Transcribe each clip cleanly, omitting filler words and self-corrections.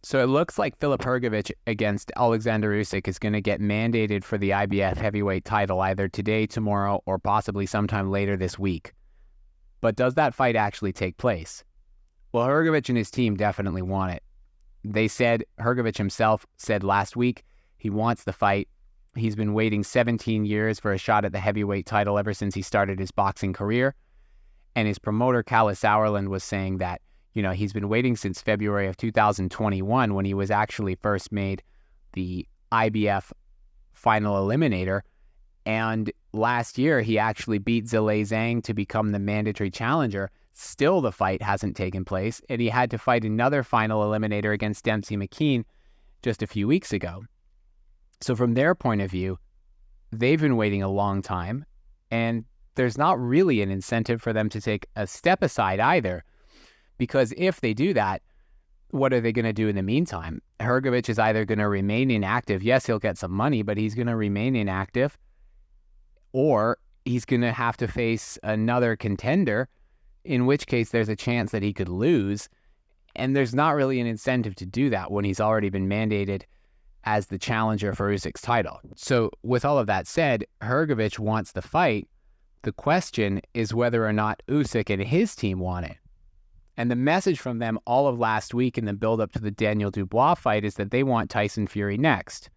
So it looks like FILIP against Alexander Usyk is going to get mandated for the IBF heavyweight title either today, tomorrow, or possibly sometime later this week. But does that fight actually take place? Well, HRGOVIC and his team definitely want it. They said, HRGOVIC himself said last week, he wants the fight. He's been waiting 17 years for a shot at the heavyweight title ever since he started his boxing career. And his promoter, Kalle Sauerland, was saying that, he's been waiting since February of 2021 when he was actually first made the IBF final eliminator. And last year, he actually beat Zhilei Zhang to become the mandatory challenger. Still, the fight hasn't taken place, and he had to fight another final eliminator against Dempsey McKean just a few weeks ago. So from their point of view, they've been waiting a long time, and there's not really an incentive for them to take a step aside either, because if they do that, what are they going to do in the meantime? HRGOVIC is either going to remain inactive. Yes, he'll get some money, but he's going to remain inactive, or he's going to have to face another contender, in which case there's a chance that he could lose, and there's not really an incentive to do that when he's already been mandated as the challenger for Usyk's title. So with all of that said, HRGOVIC wants the fight. The question is whether or not Usyk and his team want it. And the message from them all of last week in the build-up to the Daniel Dubois fight is that they want Tyson Fury next.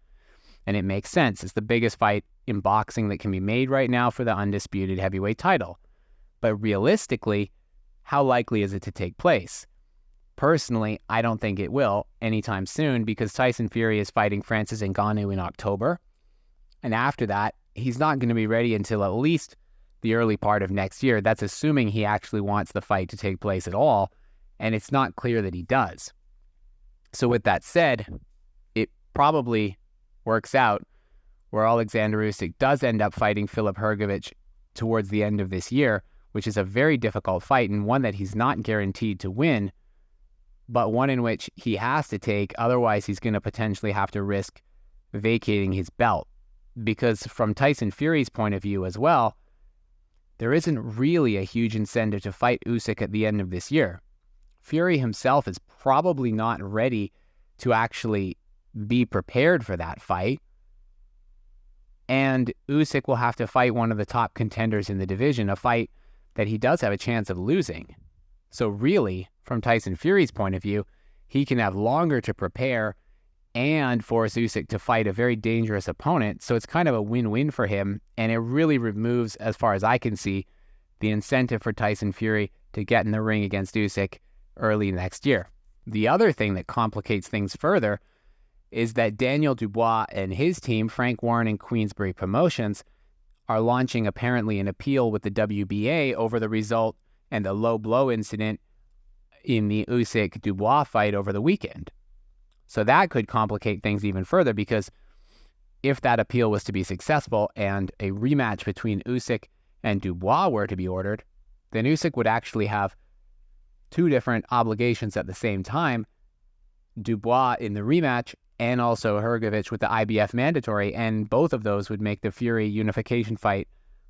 And it makes sense. It's the biggest fight in boxing that can be made right now for the undisputed heavyweight title. But realistically, how likely is it to take place? Personally, I don't think it will anytime soon because Tyson Fury is fighting Francis Ngannou in October. And after that, he's not going to be ready until at least the early part of next year. That's assuming he actually wants the fight to take place at all, and it's not clear that he does. So with that said, it probably works out where Alexander Usyk does end up fighting FILIP HRGOVIC towards the end of this year, which is a very difficult fight and one that he's not guaranteed to win, but one in which he has to take, otherwise he's going to potentially have to risk vacating his belt. Because from Tyson Fury's point of view as well, there isn't really a huge incentive to fight Usyk at the end of this year. Fury himself is probably not ready to actually be prepared for that fight. And Usyk will have to fight one of the top contenders in the division, a fight that he does have a chance of losing. So really, from Tyson Fury's point of view, he can have longer to prepare and force Usyk to fight a very dangerous opponent. So it's kind of a win-win for him. And it really removes, as far as I can see, the incentive for Tyson Fury to get in the ring against Usyk early next year. The other thing that complicates things further is that Daniel Dubois and his team, Frank Warren and Queensberry Promotions, are launching apparently an appeal with the WBA over the result and the low blow incident in the Usyk-Dubois fight over the weekend. So that could complicate things even further because if that appeal was to be successful and a rematch between Usyk and Dubois were to be ordered, then Usyk would actually have two different obligations at the same time, Dubois in the rematch and also HRGOVIC with the IBF mandatory, and both of those would make the Fury unification fight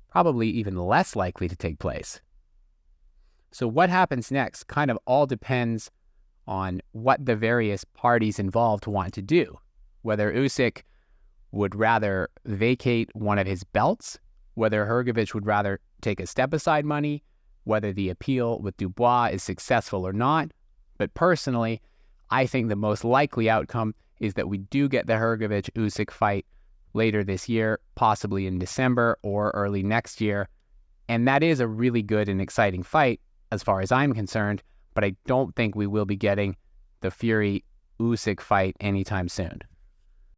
probably even less likely to take place. So what happens next kind of all depends on what the various parties involved want to do. Whether Usyk would rather vacate one of his belts, whether HRGOVIC would rather take a step-aside money, whether the appeal with Dubois is successful or not. But personally, I think the most likely outcome is that we do get the HRGOVIC-Usyk fight later this year, possibly in December or early next year. And that is a really good and exciting fight as far as I'm concerned, but I don't think we will be getting the Fury-Usyk fight anytime soon.